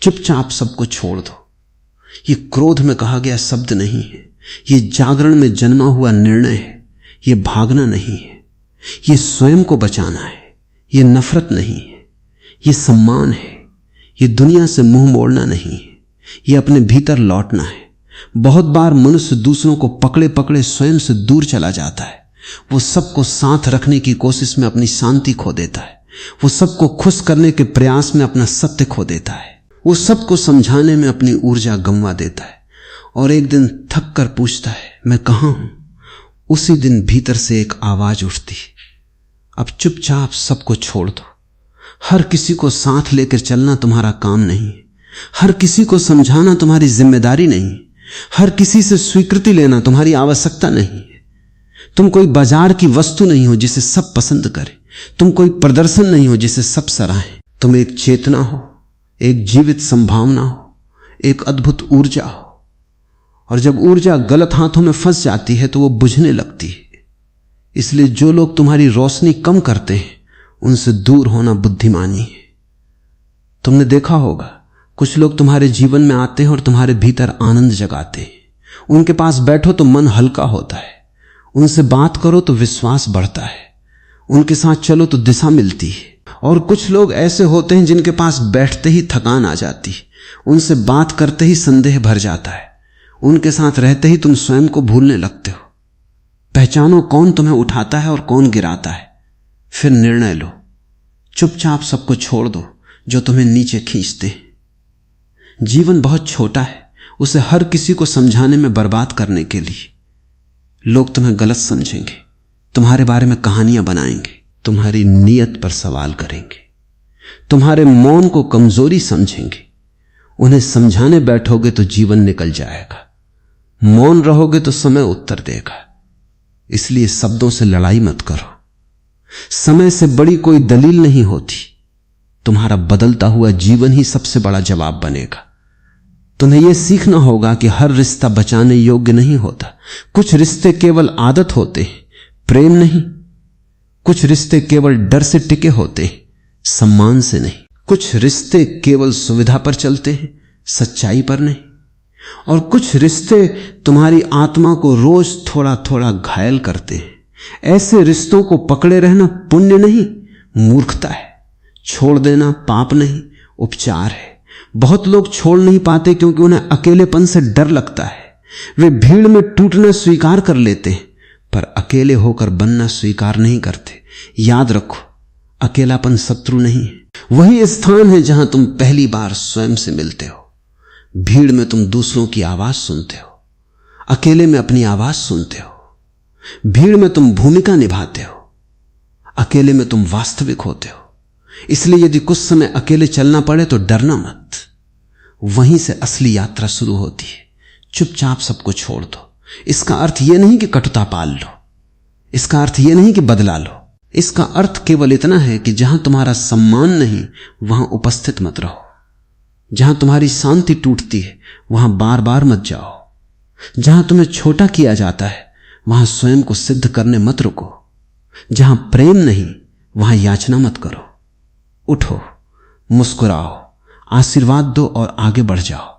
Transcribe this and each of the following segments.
चुपचाप सबको छोड़ दो। ये क्रोध में कहा गया शब्द नहीं है, ये जागरण में जन्मा हुआ निर्णय है। ये भागना नहीं है, ये स्वयं को बचाना है। ये नफरत नहीं है, ये सम्मान है। ये दुनिया से मुंह मोड़ना नहीं है, ये अपने भीतर लौटना है। बहुत बार मनुष्य दूसरों को पकड़े पकड़े स्वयं से दूर चला जाता है। वो सबको साथ रखने की कोशिश में अपनी शांति खो देता है। वो सबको खुश करने के प्रयास में अपना सत्य खो देता है। वो सबको समझाने में अपनी ऊर्जा गंवा देता है और एक दिन थक कर पूछता है, मैं कहां हूं? उसी दिन भीतर से एक आवाज उठती, अब चुपचाप सबको छोड़ दो। हर किसी को साथ लेकर चलना तुम्हारा काम नहीं है। हर किसी को समझाना तुम्हारी जिम्मेदारी नहीं है। हर किसी से स्वीकृति लेना तुम्हारी आवश्यकता नहीं है। तुम कोई बाजार की वस्तु नहीं हो जिसे सब पसंद करें। तुम कोई प्रदर्शन नहीं हो जिसे सब सराहें। तुम एक चेतना हो, एक जीवित संभावना हो, एक अद्भुत ऊर्जा हो। और जब ऊर्जा गलत हाथों में फंस जाती है तो वो बुझने लगती है। इसलिए जो लोग तुम्हारी रोशनी कम करते हैं उनसे दूर होना बुद्धिमानी है। तुमने देखा होगा, कुछ लोग तुम्हारे जीवन में आते हैं और तुम्हारे भीतर आनंद जगाते हैं। उनके पास बैठो तो मन हल्का होता है, उनसे बात करो तो विश्वास बढ़ता है, उनके साथ चलो तो दिशा मिलती है। और कुछ लोग ऐसे होते हैं जिनके पास बैठते ही थकान आ जाती है, उनसे बात करते ही संदेह भर जाता है, उनके साथ रहते ही तुम स्वयं को भूलने लगते हो। पहचानो कौन तुम्हें उठाता है और कौन गिराता है, फिर निर्णय लो। चुपचाप सबको छोड़ दो जो तुम्हें नीचे खींचते हैं। जीवन बहुत छोटा है, उसे हर किसी को समझाने में बर्बाद करने के लिए लोग तुम्हें गलत समझेंगे, तुम्हारे बारे में कहानियां बनाएंगे, तुम्हारी नीयत पर सवाल करेंगे, तुम्हारे मौन को कमजोरी समझेंगे। उन्हें समझाने बैठोगे तो जीवन निकल जाएगा, मौन रहोगे तो समय उत्तर देगा। इसलिए शब्दों से लड़ाई मत करो। समय से बड़ी कोई दलील नहीं होती। तुम्हारा बदलता हुआ जीवन ही सबसे बड़ा जवाब बनेगा। तुम्हें यह सीखना होगा कि हर रिश्ता बचाने योग्य नहीं होता। कुछ रिश्ते केवल आदत होते हैं, प्रेम नहीं। कुछ रिश्ते केवल डर से टिके होते हैं, सम्मान से नहीं। कुछ रिश्ते केवल सुविधा पर चलते हैं, सच्चाई पर नहीं। और कुछ रिश्ते तुम्हारी आत्मा को रोज थोड़ा थोड़ा घायल करते हैं। ऐसे रिश्तों को पकड़े रहना पुण्य नहीं, मूर्खता है। छोड़ देना पाप नहीं, उपचार है। बहुत लोग छोड़ नहीं पाते क्योंकि उन्हें अकेलेपन से डर लगता है। वे भीड़ में टूटना स्वीकार कर लेते हैं पर अकेले होकर बनना स्वीकार नहीं करते। याद रखो, अकेलापन शत्रु नहीं है, वही स्थान है जहां तुम पहली बार स्वयं से मिलते हो। भीड़ में तुम दूसरों की आवाज सुनते हो, अकेले में अपनी आवाज सुनते हो। भीड़ में तुम भूमिका निभाते हो, अकेले में तुम वास्तविक होते हो। इसलिए यदि कुछ समय अकेले चलना पड़े तो डरना मत, वहीं से असली यात्रा शुरू होती है। चुपचाप सबको छोड़ दो। इसका अर्थ यह नहीं कि कटुता पाल लो, इसका अर्थ यह नहीं कि बदला लो। इसका अर्थ केवल इतना है कि जहां तुम्हारा सम्मान नहीं वहां उपस्थित मत रहो। जहां तुम्हारी शांति टूटती है वहां बार बार मत जाओ। जहां तुम्हें छोटा किया जाता है वहां स्वयं को सिद्ध करने मत रुको। जहां प्रेम नहीं वहां याचना मत करो। उठो, मुस्कुराओ, आशीर्वाद दो और आगे बढ़ जाओ।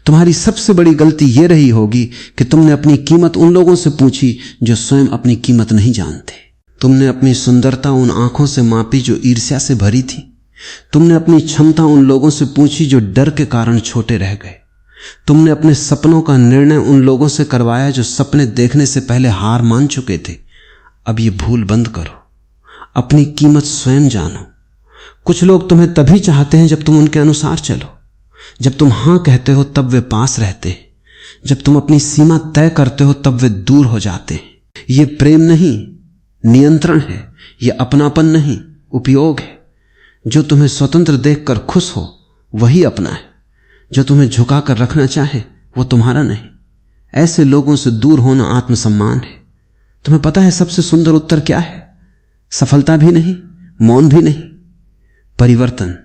तुम्हारी सबसे बड़ी गलती यह रही होगी कि तुमने अपनी कीमत उन लोगों से पूछी जो स्वयं अपनी कीमत नहीं जानते। तुमने अपनी सुंदरता उन आंखों से मापी जो ईर्ष्या से भरी थी। तुमने अपनी क्षमता उन लोगों से पूछी जो डर के कारण छोटे रह गए। तुमने अपने सपनों का निर्णय उन लोगों से करवाया जो सपने देखने से पहले हार मान चुके थे। अब ये भूल बंद करो, अपनी कीमत स्वयं जानो। कुछ लोग तुम्हें तभी चाहते हैं जब तुम उनके अनुसार चलो। जब तुम हां कहते हो तब वे पास रहते हैं, जब तुम अपनी सीमा तय करते हो तब वे दूर हो जाते हैं। ये प्रेम नहीं, नियंत्रण है। ये अपनापन नहीं, उपयोग है। जो तुम्हें स्वतंत्र देखकर खुश हो वही अपना है। जो तुम्हें झुकाकर रखना चाहे वो तुम्हारा नहीं। ऐसे लोगों से दूर होना आत्मसम्मान है। तुम्हें पता है सबसे सुंदर उत्तर क्या है? सफलता भी नहीं, मौन भी नहीं, परिवर्तन।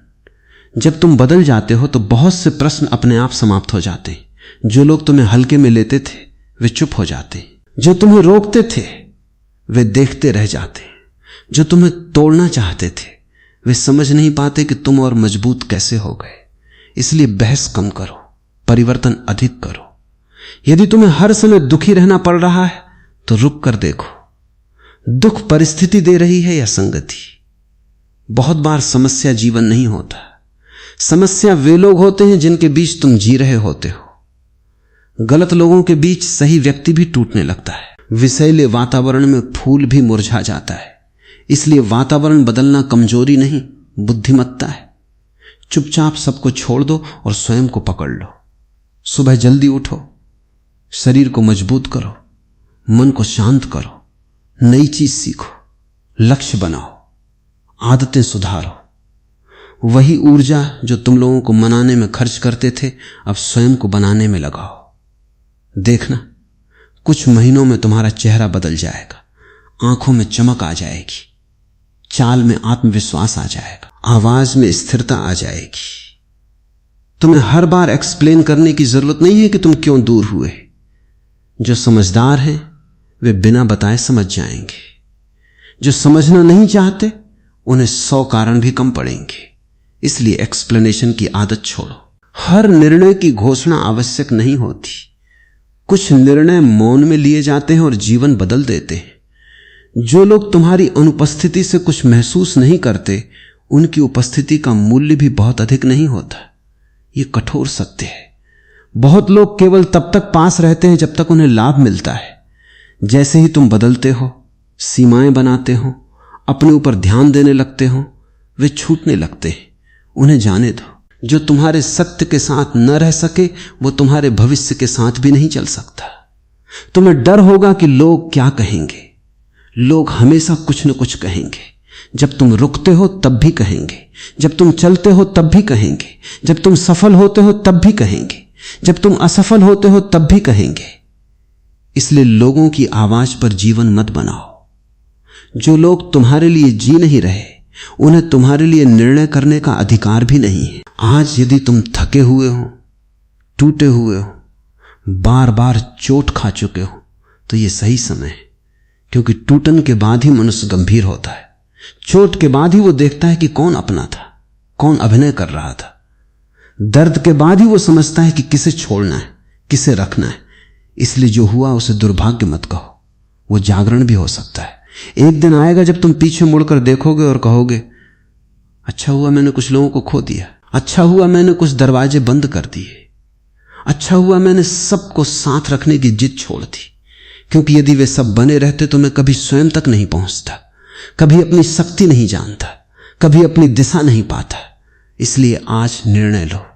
जब तुम बदल जाते हो तो बहुत से प्रश्न अपने आप समाप्त हो जाते हैं। जो लोग तुम्हें हल्के में लेते थे वे चुप हो जाते। जो तुम्हें रोकते थे वे देखते रह जाते। जो तुम्हें तोड़ना चाहते थे वे समझ नहीं पाते कि तुम और मजबूत कैसे हो गए। इसलिए बहस कम करो, परिवर्तन अधिक करो। यदि तुम्हें हर समय दुखी रहना पड़ रहा है तो रुक कर देखो, दुख परिस्थिति दे रही है या संगति। बहुत बार समस्या जीवन नहीं होता, समस्या वे लोग होते हैं जिनके बीच तुम जी रहे होते हो। गलत लोगों के बीच सही व्यक्ति भी टूटने लगता है। विषैले वातावरण में फूल भी मुरझा जाता है। इसलिए वातावरण बदलना कमजोरी नहीं, बुद्धिमत्ता है। चुपचाप सबको छोड़ दो और स्वयं को पकड़ लो। सुबह जल्दी उठो, शरीर को मजबूत करो, मन को शांत करो, नई चीज सीखो, लक्ष्य बनाओ, आदतें सुधारो। वही ऊर्जा जो तुम लोगों को मनाने में खर्च करते थे, अब स्वयं को बनाने में लगाओ। देखना, कुछ महीनों में तुम्हारा चेहरा बदल जाएगा, आंखों में चमक आ जाएगी, चाल में आत्मविश्वास आ जाएगा, आवाज में स्थिरता आ जाएगी। तुम्हें हर बार एक्सप्लेन करने की जरूरत नहीं है कि तुम क्यों दूर हुए। जो समझदार हैं वे बिना बताए समझ जाएंगे। जो समझना नहीं चाहते उन्हें 100 कारण भी कम पड़ेंगे। इसलिए एक्सप्लेनेशन की आदत छोड़ो। हर निर्णय की घोषणा आवश्यक नहीं होती। कुछ निर्णय मौन में लिए जाते हैं और जीवन बदल देते हैं। जो लोग तुम्हारी अनुपस्थिति से कुछ महसूस नहीं करते, उनकी उपस्थिति का मूल्य भी बहुत अधिक नहीं होता। यह कठोर सत्य है। बहुत लोग केवल तब तक पास रहते हैं जब तक उन्हें लाभ मिलता है। जैसे ही तुम बदलते हो, सीमाएं बनाते हो, अपने ऊपर ध्यान देने लगते हो, वे छूटने लगते हैं। उन्हें जाने दो। जो तुम्हारे सत्य के साथ न रह सके वो तुम्हारे भविष्य के साथ भी नहीं चल सकता। तुम्हें डर होगा कि लोग क्या कहेंगे। लोग हमेशा कुछ न कुछ कहेंगे। जब तुम रुकते हो तब भी कहेंगे, जब तुम चलते हो तब भी कहेंगे, जब तुम सफल होते हो तब भी कहेंगे, जब तुम असफल होते हो तब भी कहेंगे। इसलिए लोगों की आवाज पर जीवन मत बनाओ। जो लोग तुम्हारे लिए जी नहीं रहे, उन्हें तुम्हारे लिए निर्णय करने का अधिकार भी नहीं है। आज यदि तुम थके हुए हो, टूटे हुए हो, बार बार चोट खा चुके हो, तो यह सही समय है। क्योंकि टूटन के बाद ही मनुष्य गंभीर होता है। चोट के बाद ही वो देखता है कि कौन अपना था, कौन अभिनय कर रहा था। दर्द के बाद ही वो समझता है कि किसे छोड़ना है, किसे रखना है। इसलिए जो हुआ उसे दुर्भाग्य मत कहो, वो जागरण भी हो सकता है। एक दिन आएगा जब तुम पीछे मुड़कर देखोगे और कहोगे, अच्छा हुआ मैंने कुछ लोगों को खो दिया, अच्छा हुआ मैंने कुछ दरवाजे बंद कर दिए, अच्छा हुआ मैंने सबको साथ रखने की जिद छोड़ दी। क्योंकि यदि वे सब बने रहते तो मैं कभी स्वयं तक नहीं पहुंचता, कभी अपनी शक्ति नहीं जानता, कभी अपनी दिशा नहीं पाता। इसलिए आज निर्णय लो।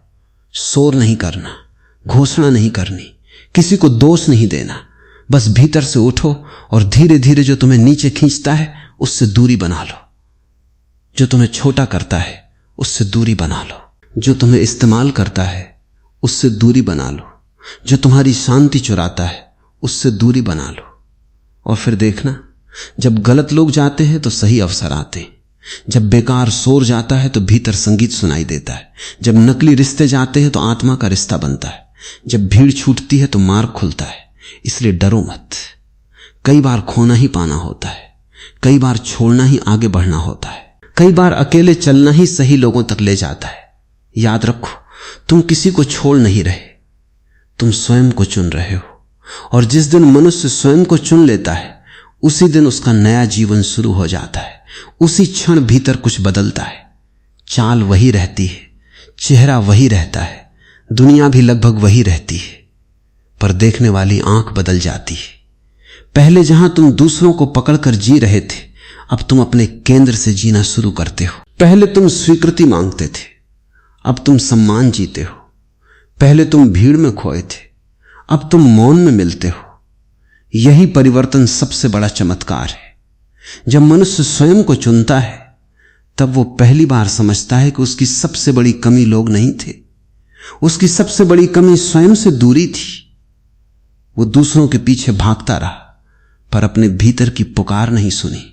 शोर नहीं करना, घोषणा नहीं करनी, किसी को दोष नहीं देना। बस भीतर से उठो और धीरे धीरे जो तुम्हें नीचे खींचता है उससे दूरी बना लो। जो तुम्हें छोटा करता है उससे दूरी बना लो। जो तुम्हें इस्तेमाल करता है उससे दूरी बना लो। जो तुम्हारी शांति चुराता है उससे दूरी बना लो। और फिर देखना, जब गलत लोग जाते हैं तो सही अवसर आते हैं। जब बेकार शोर जाता है तो भीतर संगीत सुनाई देता है। जब नकली रिश्ते जाते हैं तो आत्मा का रिश्ता बनता है। जब भीड़ छूटती है तो मार्ग खुलता है। इसलिए डरो मत। कई बार खोना ही पाना होता है, कई बार छोड़ना ही आगे बढ़ना होता है, कई बार अकेले चलना ही सही लोगों तक ले जाता है। याद रखो, तुम किसी को छोड़ नहीं रहे, तुम स्वयं को चुन रहे हो। और जिस दिन मनुष्य स्वयं को चुन लेता है उसी दिन उसका नया जीवन शुरू हो जाता है। उसी क्षण भीतर कुछ बदलता है। चाल वही रहती है, चेहरा वही रहता है, दुनिया भी लगभग वही रहती है, पर देखने वाली आंख बदल जाती है। पहले जहां तुम दूसरों को पकड़कर जी रहे थे, अब तुम अपने केंद्र से जीना शुरू करते हो। पहले तुम स्वीकृति मांगते थे, अब तुम सम्मान जीते हो। पहले तुम भीड़ में खोए थे, अब तुम मौन में मिलते हो। यही परिवर्तन सबसे बड़ा चमत्कार है। जब मनुष्य स्वयं को चुनता है तब वो पहली बार समझता है कि उसकी सबसे बड़ी कमी लोग नहीं थे, उसकी सबसे बड़ी कमी स्वयं से दूरी थी। वो दूसरों के पीछे भागता रहा पर अपने भीतर की पुकार नहीं सुनी।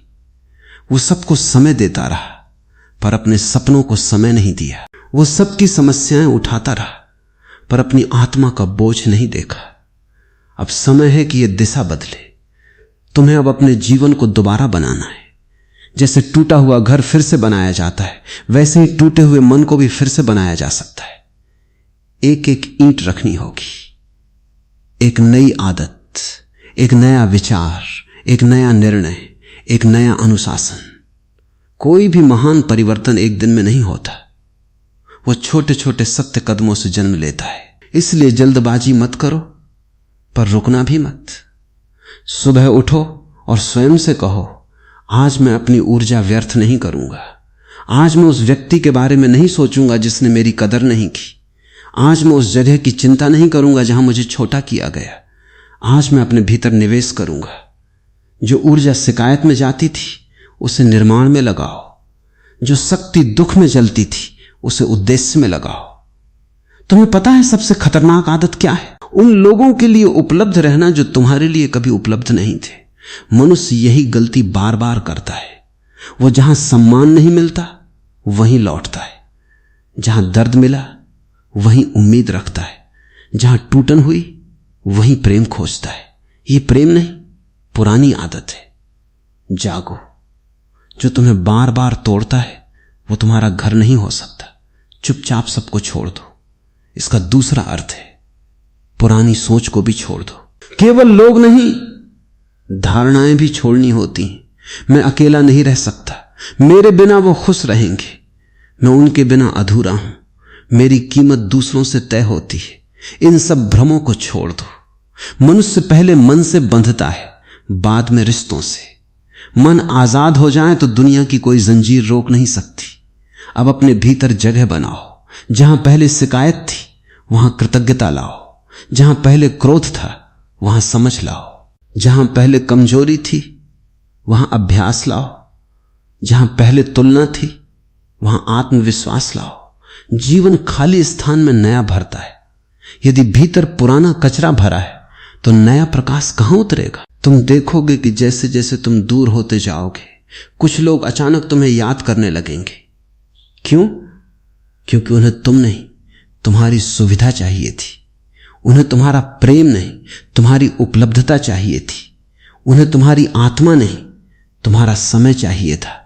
वो सबको समय देता रहा पर अपने सपनों को समय नहीं दिया। वो सबकी समस्याएं उठाता रहा पर अपनी आत्मा का बोझ नहीं देखा। अब समय है कि यह दिशा बदले। तुम्हें अब अपने जीवन को दोबारा बनाना है। जैसे टूटा हुआ घर फिर से बनाया जाता है, वैसे ही टूटे हुए मन को भी फिर से बनाया जा सकता है। एक एक ईंट रखनी होगी। एक नई आदत, एक नया विचार, एक नया निर्णय, एक नया अनुशासन। कोई भी महान परिवर्तन एक दिन में नहीं होता, वो छोटे छोटे सत्य कदमों से जन्म लेता है। इसलिए जल्दबाजी मत करो, पर रुकना भी मत। सुबह उठो और स्वयं से कहो, आज मैं अपनी ऊर्जा व्यर्थ नहीं करूंगा। आज मैं उस व्यक्ति के बारे में नहीं सोचूंगा जिसने मेरी कदर नहीं की। आज मैं उस जगह की चिंता नहीं करूंगा जहां मुझे छोटा किया गया। आज मैं अपने भीतर निवेश करूंगा। जो ऊर्जा शिकायत में जाती थी उसे निर्माण में लगाओ। जो शक्ति दुख में जलती थी उसे उद्देश्य में लगाओ। तुम्हें पता है सबसे खतरनाक आदत क्या है? उन लोगों के लिए उपलब्ध रहना जो तुम्हारे लिए कभी उपलब्ध नहीं थे। मनुष्य यही गलती बार बार करता है। वो जहां सम्मान नहीं मिलता वहीं लौटता है, जहां दर्द मिला वहीं उम्मीद रखता है, जहां टूटन हुई वहीं प्रेम खोजता है। ये प्रेम नहीं, पुरानी आदत है। जागो। जो तुम्हें बार बार तोड़ता है वो तुम्हारा घर नहीं हो सकता। चुपचाप सबको छोड़ दो। इसका दूसरा अर्थ है पुरानी सोच को भी छोड़ दो। केवल लोग नहीं, धारणाएं भी छोड़नी होती हैं। मैं अकेला नहीं रह सकता, मेरे बिना वो खुश रहेंगे, मैं उनके बिना अधूरा हूं, मेरी कीमत दूसरों से तय होती है। इन सब भ्रमों को छोड़ दो। मनुष्य पहले मन से बंधता है, बाद में रिश्तों से। मन आजाद हो जाए तो दुनिया की कोई जंजीर रोक नहीं सकती। अब अपने भीतर जगह बनाओ। जहां पहले शिकायत थी वहां कृतज्ञता लाओ। जहां पहले क्रोध था वहां समझ लाओ। जहां पहले कमजोरी थी वहां अभ्यास लाओ। जहां पहले तुलना थी वहां आत्मविश्वास लाओ। जीवन खाली स्थान में नया भरता है। यदि भीतर पुराना कचरा भरा है तो नया प्रकाश कहां उतरेगा? तुम देखोगे कि जैसे जैसे तुम दूर होते जाओगे कुछ लोग अचानक तुम्हें याद करने लगेंगे। क्यों? क्योंकि उन्हें तुम नहीं, तुम्हारी सुविधा चाहिए थी। उन्हें तुम्हारा प्रेम नहीं, तुम्हारी उपलब्धता चाहिए थी। उन्हें तुम्हारी आत्मा नहीं, तुम्हारा समय चाहिए था।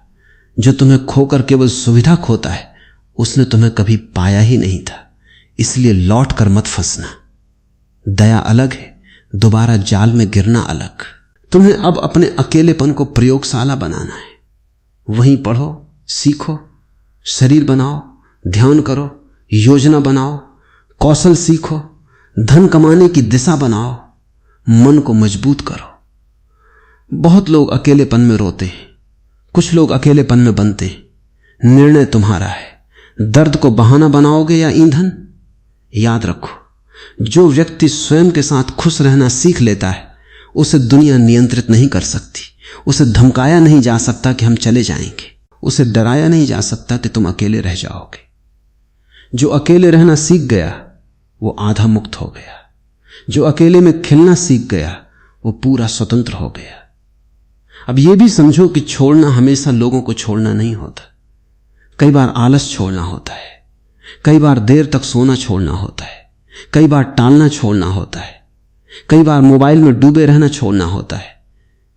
जो तुम्हें खोकर केवल सुविधा खोता है उसने तुम्हें कभी पाया ही नहीं था। इसलिए लौट कर मत फंसना। दया अलग है, दोबारा जाल में गिरना अलग। तुम्हें अब अपने अकेलेपन को प्रयोगशाला बनाना है। वहीं पढ़ो, सीखो, शरीर बनाओ, ध्यान करो, योजना बनाओ, कौशल सीखो, धन कमाने की दिशा बनाओ, मन को मजबूत करो। बहुत लोग अकेलेपन में रोते हैं, कुछ लोग अकेलेपन में बनते हैं। निर्णय तुम्हारा है। दर्द को बहाना बनाओगे या ईंधन? याद रखो, जो व्यक्ति स्वयं के साथ खुश रहना सीख लेता है उसे दुनिया नियंत्रित नहीं कर सकती। उसे धमकाया नहीं जा सकता कि हम चले जाएंगे। उसे डराया नहीं जा सकता कि तुम अकेले रह जाओगे। जो अकेले रहना सीख गया वो आधा मुक्त हो गया। जो अकेले में खिलना सीख गया वो पूरा स्वतंत्र हो गया। अब यह भी समझो कि छोड़ना हमेशा लोगों को छोड़ना नहीं होता। कई बार आलस छोड़ना होता है, कई बार देर तक सोना छोड़ना होता है, कई बार टालना छोड़ना होता है, कई बार मोबाइल में डूबे रहना छोड़ना होता है,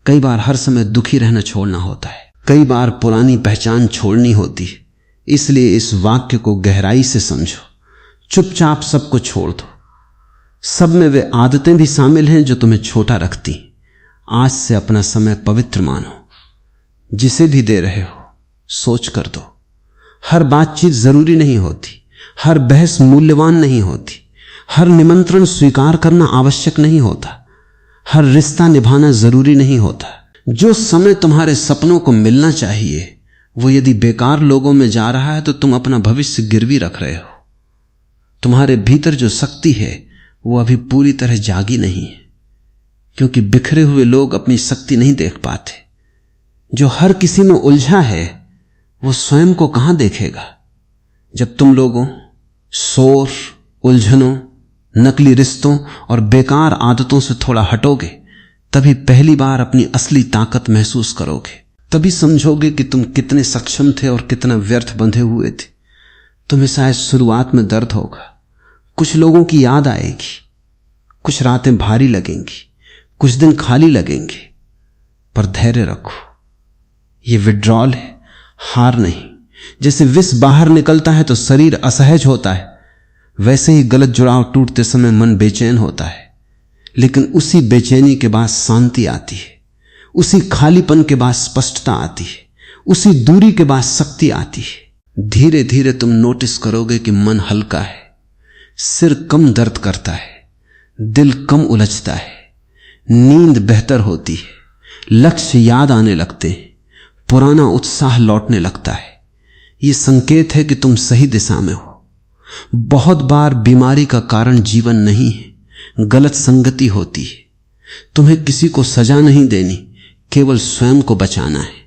कई बार हर समय दुखी रहना छोड़ना होता है, कई बार पुरानी पहचान छोड़नी होती है। इसलिए इस वाक्य को गहराई से समझो। चुपचाप सबको छोड़ दो। सब में वे आदतें भी शामिल हैं जो तुम्हें छोटा रखती। आज से अपना समय पवित्र मानो। जिसे भी दे रहे हो सोच कर दो। हर बातचीत जरूरी नहीं होती, हर बहस मूल्यवान नहीं होती, हर निमंत्रण स्वीकार करना आवश्यक नहीं होता, हर रिश्ता निभाना जरूरी नहीं होता। जो समय तुम्हारे सपनों को मिलना चाहिए वो यदि बेकार लोगों में जा रहा है तो तुम अपना भविष्य गिरवी रख रहे हो। तुम्हारे भीतर जो शक्ति है वो अभी पूरी तरह जागी नहीं है, क्योंकि बिखरे हुए लोग अपनी शक्ति नहीं देख पाते। जो हर किसी में उलझा है वो स्वयं को कहां देखेगा? जब तुम लोगों शोर, उलझनों, नकली रिश्तों और बेकार आदतों से थोड़ा हटोगे तभी पहली बार अपनी असली ताकत महसूस करोगे। तभी समझोगे कि तुम कितने सक्षम थे और कितना व्यर्थ बंधे हुए थे। तुम्हें शायद शुरुआत में दर्द होगा, कुछ लोगों की याद आएगी, कुछ रातें भारी लगेंगी, कुछ दिन खाली लगेंगे, पर धैर्य रखो। ये विड्रॉल है, हार नहीं। जैसे विष बाहर निकलता है तो शरीर असहज होता है, वैसे ही गलत जुड़ाव टूटते समय मन बेचैन होता है, लेकिन उसी बेचैनी के बाद शांति आती है, उसी खालीपन के बाद स्पष्टता आती है, उसी दूरी के बाद शक्ति आती है। धीरे धीरे तुम नोटिस करोगे कि मन हल्का है, सिर कम दर्द करता है, दिल कम उलझता है, नींद बेहतर होती है, लक्ष्य याद आने लगते हैं, पुराना उत्साह लौटने लगता है। यह संकेत है कि तुम सही दिशा में हो। बहुत बार बीमारी का कारण जीवन नहीं है, गलत संगति होती है। तुम्हें किसी को सजा नहीं देनी, केवल स्वयं को बचाना है।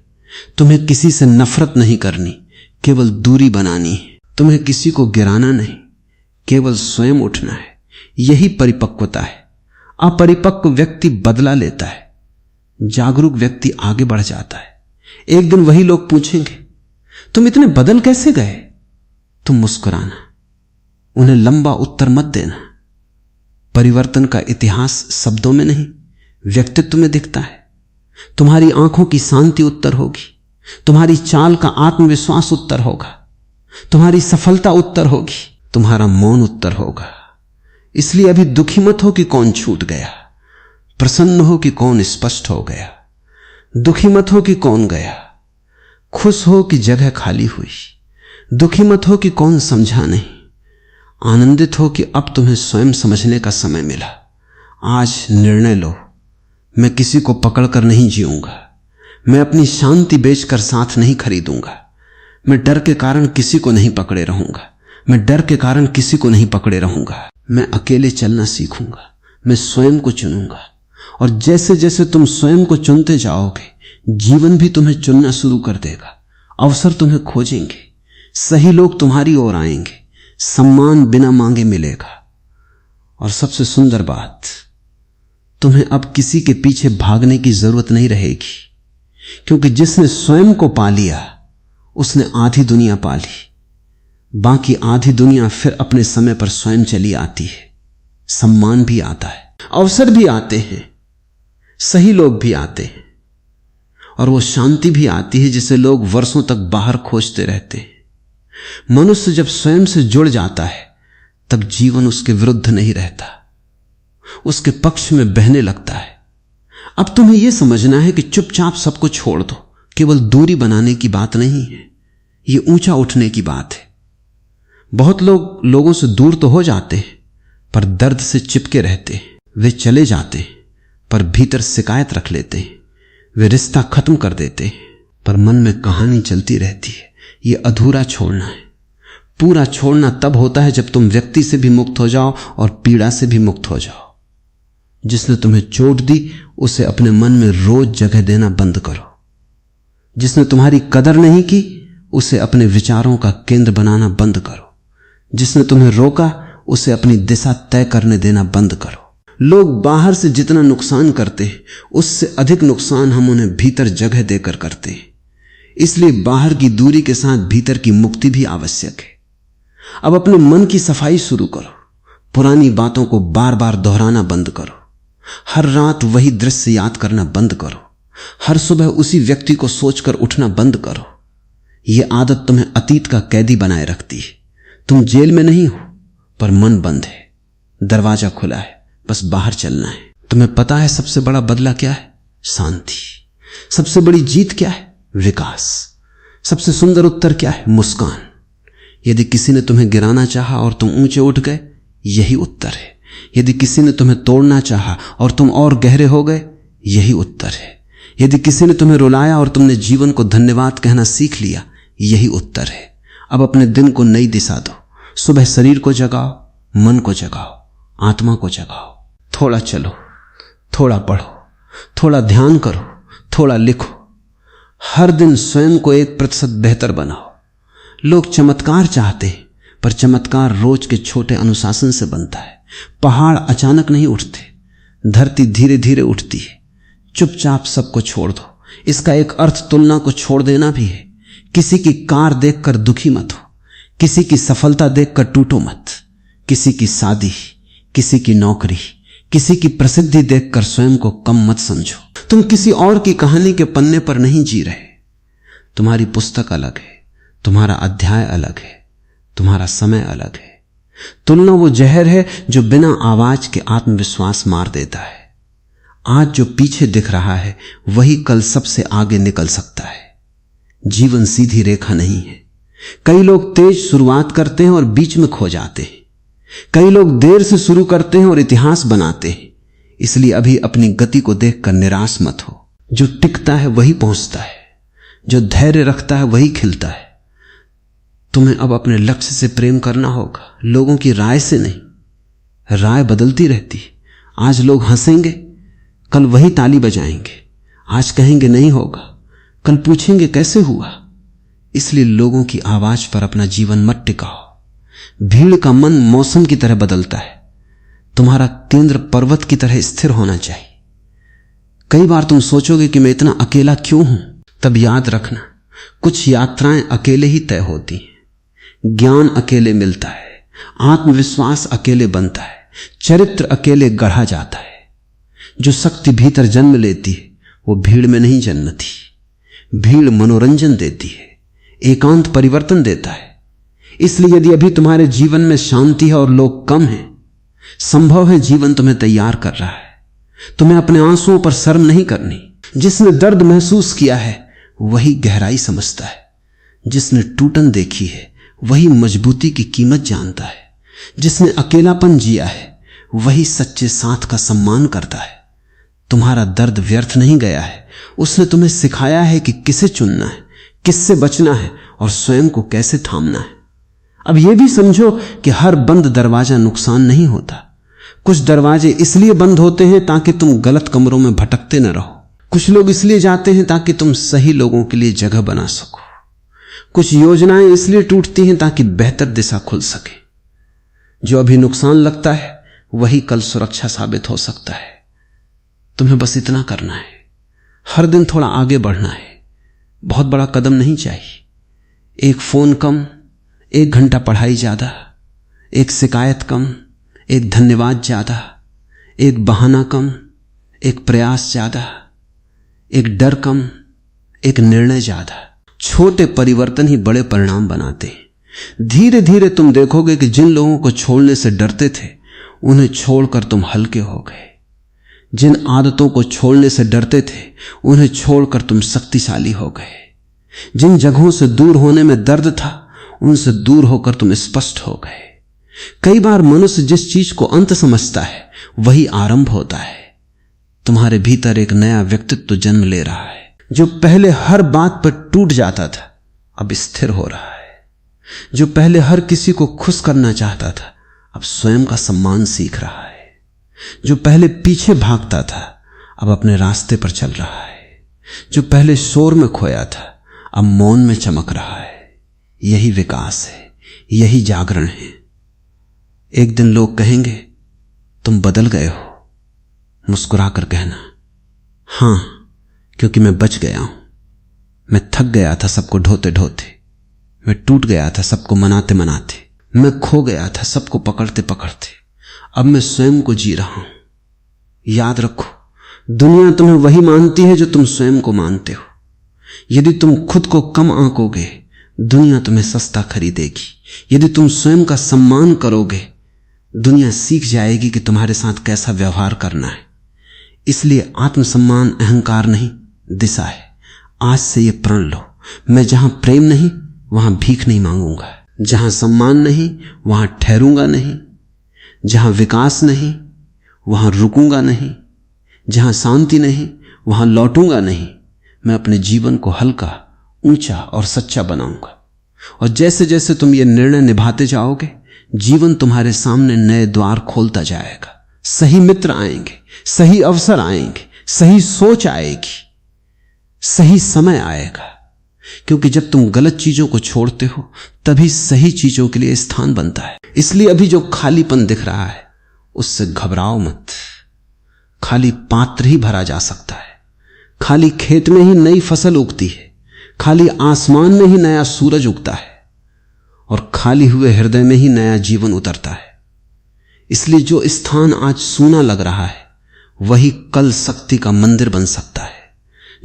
तुम्हें किसी से नफरत नहीं करनी, केवल दूरी बनानी है। तुम्हें किसी को गिराना नहीं, केवल स्वयं उठना है। यही परिपक्वता है। अपरिपक्व व्यक्ति बदला लेता है, जागरूक व्यक्ति आगे बढ़ जाता है। एक दिन वही लोग पूछेंगे, तुम इतने बदल कैसे गए? तुम मुस्कुराना, उन्हें लंबा उत्तर मत देना। परिवर्तन का इतिहास शब्दों में नहीं, व्यक्तित्व में दिखता है। तुम्हारी आंखों की शांति उत्तर होगी, तुम्हारी चाल का आत्मविश्वास उत्तर होगा, तुम्हारी सफलता उत्तर होगी, तुम्हारा मौन उत्तर होगा। इसलिए अभी दुखी मत हो कि कौन छूट गया, प्रसन्न हो कि कौन स्पष्ट हो गया। दुखी मत हो कि कौन गया, खुश हो कि जगह खाली हुई। दुखी मत हो कि कौन समझा नहीं, आनंदित हो कि अब तुम्हें स्वयं समझने का समय मिला। आज निर्णय लो, मैं किसी को पकड़कर नहीं जीऊंगा, मैं अपनी शांति बेचकर साथ नहीं खरीदूंगा, मैं डर के कारण किसी को नहीं पकड़े रहूंगा, मैं डर के कारण किसी को नहीं पकड़े रहूंगा। मैं अकेले चलना सीखूंगा, मैं स्वयं को चुनूंगा। और जैसे जैसे तुम स्वयं को चुनते जाओगे, जीवन भी तुम्हें चुनना शुरू कर देगा। अवसर तुम्हें खोजेंगे, सही लोग तुम्हारी ओर आएंगे, सम्मान बिना मांगे मिलेगा। और सबसे सुंदर बात, तुम्हें अब किसी के पीछे भागने की जरूरत नहीं रहेगी, क्योंकि जिसने स्वयं को पा लिया उसने आधी दुनिया पा ली। बाकी आधी दुनिया फिर अपने समय पर स्वयं चली आती है। सम्मान भी आता है, अवसर भी आते हैं, सही लोग भी आते हैं, और वो शांति भी आती है जिसे लोग वर्षों तक बाहर खोजते रहते हैं। मनुष्य जब स्वयं से जुड़ जाता है तब जीवन उसके विरुद्ध नहीं रहता, उसके पक्ष में बहने लगता है। अब तुम्हें यह समझना है कि चुपचाप सबको छोड़ दो। केवल दूरी बनाने की बात नहीं है, यह ऊंचा उठने की बात है। बहुत लोग लोगों से दूर तो हो जाते हैं, पर दर्द से चिपके रहते हैं। वे चले जाते हैं, पर भीतर शिकायत रख लेते हैं। वे रिश्ता खत्म कर देते हैं, पर मन में कहानी चलती रहती है। यह अधूरा छोड़ना है। पूरा छोड़ना तब होता है जब तुम व्यक्ति से भी मुक्त हो जाओ और पीड़ा से भी मुक्त हो जाओ। जिसने तुम्हें चोट दी उसे अपने मन में रोज जगह देना बंद करो। जिसने तुम्हारी कदर नहीं की उसे अपने विचारों का केंद्र बनाना बंद करो। जिसने तुम्हें रोका उसे अपनी दिशा तय करने देना बंद करो। लोग बाहर से जितना नुकसान करते हैं उससे अधिक नुकसान हम उन्हें भीतर जगह देकर करते हैं। इसलिए बाहर की दूरी के साथ भीतर की मुक्ति भी आवश्यक है। अब अपने मन की सफाई शुरू करो। पुरानी बातों को बार बार दोहराना बंद करो। हर रात वही दृश्य याद करना बंद करो। हर सुबह उसी व्यक्ति को सोचकर उठना बंद करो। यह आदत तुम्हें अतीत का कैदी बनाए रखती है। तुम जेल में नहीं हो, पर मन बंद है, दरवाजा खुला है, बस बाहर चलना है। तुम्हें पता है सबसे बड़ा बदला क्या है? शांति। सबसे बड़ी जीत क्या है? विकास। सबसे सुंदर उत्तर क्या है? मुस्कान। यदि किसी ने तुम्हें गिराना चाहा और तुम ऊंचे उठ गए, यही उत्तर है। यदि किसी ने तुम्हें तोड़ना चाहा और तुम और गहरे हो गए, यही उत्तर है। यदि किसी ने तुम्हें रुलाया और तुमने जीवन को धन्यवाद कहना सीख लिया, यही उत्तर है। अब अपने दिन को नई दिशा दो। सुबह शरीर को जगाओ, मन को जगाओ, आत्मा को जगाओ। थोड़ा चलो, थोड़ा पढ़ो, थोड़ा ध्यान करो, थोड़ा लिखो। हर दिन स्वयं को 1% बेहतर बनाओ। लोग चमत्कार चाहते हैं, पर चमत्कार रोज के छोटे अनुशासन से बनता है। पहाड़ अचानक नहीं उठते, धरती धीरे धीरे उठती है। चुपचाप सबको छोड़ दो। इसका एक अर्थ तुलना को छोड़ देना भी है। किसी की कार देखकर दुखी मत हो, किसी की सफलता देखकर टूटो मत, किसी की शादी, किसी की नौकरी, किसी की प्रसिद्धि देखकर स्वयं को कम मत समझो। तुम किसी और की कहानी के पन्ने पर नहीं जी रहे। तुम्हारी पुस्तक अलग है, तुम्हारा अध्याय अलग है, तुम्हारा समय अलग है। तुलना वो जहर है जो बिना आवाज के आत्मविश्वास मार देता है। आज जो पीछे दिख रहा है वही कल सबसे आगे निकल सकता है। जीवन सीधी रेखा नहीं है। कई लोग तेज शुरुआत करते हैं और बीच में खो जाते हैं। कई लोग देर से शुरू करते हैं और इतिहास बनाते हैं। इसलिए अभी अपनी गति को देखकर निराश मत हो। जो टिकता है वही पहुंचता है, जो धैर्य रखता है वही खिलता है। तुम्हें अब अपने लक्ष्य से प्रेम करना होगा, लोगों की राय से नहीं। राय बदलती रहती है। आज लोग हंसेंगे, कल वही ताली बजाएंगे। आज कहेंगे नहीं होगा, कल पूछेंगे कैसे हुआ। इसलिए लोगों की आवाज पर अपना जीवन मत टिकाओ। भीड़ का मन मौसम की तरह बदलता है। तुम्हारा केंद्र पर्वत की तरह स्थिर होना चाहिए। कई बार तुम सोचोगे कि मैं इतना अकेला क्यों हूं, तब याद रखना कुछ यात्राएं अकेले ही तय होती हैं। ज्ञान अकेले मिलता है, आत्मविश्वास अकेले बनता है, चरित्र अकेले गढ़ा जाता है। जो शक्ति भीतर जन्म लेती है वो भीड़ में नहीं जन्मती। भीड़ मनोरंजन देती है, एकांत परिवर्तन देता है। इसलिए यदि अभी तुम्हारे जीवन में शांति है और लोग कम हैं, संभव है जीवन तुम्हें तैयार कर रहा है। तुम्हें अपने आंसुओं पर शर्म नहीं करनी। जिसने दर्द महसूस किया है वही गहराई समझता है। जिसने टूटन देखी है वही मजबूती की कीमत जानता है। जिसने अकेलापन जिया है वही सच्चे साथ का सम्मान करता है। तुम्हारा दर्द व्यर्थ नहीं गया है। उसने तुम्हें सिखाया है कि किसे चुनना है, किससे बचना है और स्वयं को कैसे थामना है। अब यह भी समझो कि हर बंद दरवाजा नुकसान नहीं होता। कुछ दरवाजे इसलिए बंद होते हैं ताकि तुम गलत कमरों में भटकते न रहो। कुछ लोग इसलिए जाते हैं ताकि तुम सही लोगों के लिए जगह बना सको। कुछ योजनाएं इसलिए टूटती हैं ताकि बेहतर दिशा खुल सके। जो अभी नुकसान लगता है वही कल सुरक्षा साबित हो सकता है। तुम्हें बस इतना करना है, हर दिन थोड़ा आगे बढ़ना है। बहुत बड़ा कदम नहीं चाहिए। एक फोन कम, 1 घंटा पढ़ाई ज्यादा, एक शिकायत कम, एक धन्यवाद ज्यादा, एक बहाना कम, एक प्रयास ज्यादा, एक डर कम, एक निर्णय ज्यादा। छोटे परिवर्तन ही बड़े परिणाम बनाते हैं। धीरे धीरे तुम देखोगे कि जिन लोगों को छोड़ने से डरते थे उन्हें छोड़कर तुम हल्के हो गए। जिन आदतों को छोड़ने से डरते थे उन्हें छोड़कर तुम शक्तिशाली हो गए। जिन जगहों से दूर होने में दर्द था उनसे दूर होकर तुम स्पष्ट हो गए। कई बार मनुष्य जिस चीज को अंत समझता है वही आरंभ होता है। तुम्हारे भीतर एक नया व्यक्तित्व जन्म ले रहा है। जो पहले हर बात पर टूट जाता था अब स्थिर हो रहा है। जो पहले हर किसी को खुश करना चाहता था अब स्वयं का सम्मान सीख रहा है। जो पहले पीछे भागता था अब अपने रास्ते पर चल रहा है। जो पहले शोर में खोया था अब मौन में चमक रहा है। यही विकास है, यही जागरण है। एक दिन लोग कहेंगे तुम बदल गए हो। मुस्कुराकर कहना हां, क्योंकि मैं बच गया हूं। मैं थक गया था सबको ढोते ढोते। मैं टूट गया था सबको मनाते मनाते। मैं खो गया था सबको पकड़ते पकड़ते। अब मैं स्वयं को जी रहा हूं। याद रखो, दुनिया तुम्हें वही मानती है जो तुम स्वयं को मानते हो। यदि तुम खुद को कम आंकोगे दुनिया तुम्हें सस्ता खरीदेगी। यदि तुम स्वयं का सम्मान करोगे दुनिया सीख जाएगी कि तुम्हारे साथ कैसा व्यवहार करना है। इसलिए आत्मसम्मान अहंकार नहीं, दिशा है। आज से यह प्रण लो, मैं जहां प्रेम नहीं वहां भीख नहीं मांगूंगा। जहां सम्मान नहीं वहां ठहरूंगा नहीं। जहां विकास नहीं वहां रुकूंगा नहीं। जहां शांति नहीं वहां लौटूंगा नहीं। मैं अपने जीवन को हल्का, ऊंचा और सच्चा बनाऊंगा। और जैसे जैसे तुम ये निर्णय निभाते जाओगे जीवन तुम्हारे सामने नए द्वार खोलता जाएगा। सही मित्र आएंगे, सही अवसर आएंगे, सही सोच आएगी, सही समय आएगा। क्योंकि जब तुम गलत चीजों को छोड़ते हो तभी सही चीजों के लिए स्थान बनता है। इसलिए अभी जो खालीपन दिख रहा है उससे घबराओ मत। खाली पात्र ही भरा जा सकता है। खाली खेत में ही नई फसल उगती है। खाली आसमान में ही नया सूरज उगता है। और खाली हुए हृदय में ही नया जीवन उतरता है। इसलिए जो स्थान आज सूना लग रहा है वही कल शक्ति का मंदिर बन सकता है।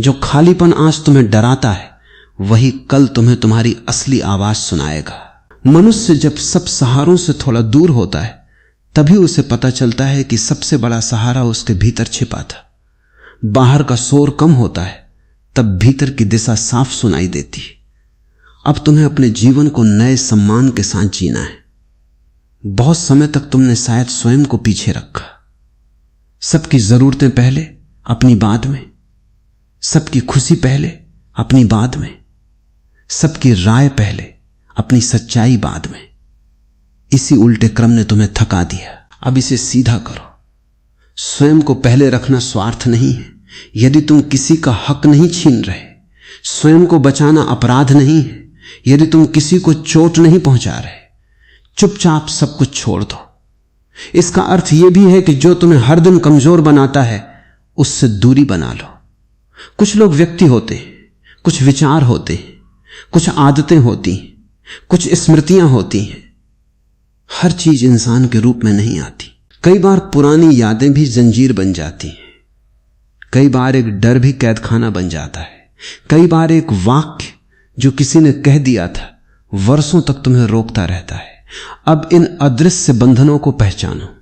जो खालीपन आज तुम्हें डराता है वही कल तुम्हें तुम्हारी असली आवाज सुनाएगा। मनुष्य जब सब सहारों से थोड़ा दूर होता है तभी उसे पता चलता है कि सबसे बड़ा सहारा उसके भीतर छिपा था। बाहर का शोर कम होता है तब भीतर की दिशा साफ सुनाई देती है। अब तुम्हें अपने जीवन को नए सम्मान के साथ जीना है। बहुत समय तक तुमने शायद स्वयं को पीछे रखा। सबकी जरूरतें पहले, अपनी बाद में। सबकी खुशी पहले, अपनी बाद में। सबकी राय पहले, अपनी सच्चाई बाद में। इसी उल्टे क्रम ने तुम्हें थका दिया। अब इसे सीधा करो। स्वयं को पहले रखना स्वार्थ नहीं है। यदि तुम किसी का हक नहीं छीन रहे, स्वयं को बचाना अपराध नहीं है। यदि तुम किसी को चोट नहीं पहुंचा रहे, चुपचाप सब कुछ छोड़ दो। इसका अर्थ यह भी है कि जो तुम्हें हर दिन कमजोर बनाता है उससे दूरी बना लो। कुछ लोग व्यक्ति होते हैं, कुछ विचार होते हैं, कुछ आदतें होती हैं, कुछ स्मृतियां होती हैं। हर चीज इंसान के रूप में नहीं आती। कई बार पुरानी यादें भी जंजीर बन जाती हैं। कई बार एक डर भी कैदखाना बन जाता है। कई बार एक वाक्य जो किसी ने कह दिया था वर्षों तक तुम्हें रोकता रहता है। अब इन अदृश्य बंधनों को पहचानो।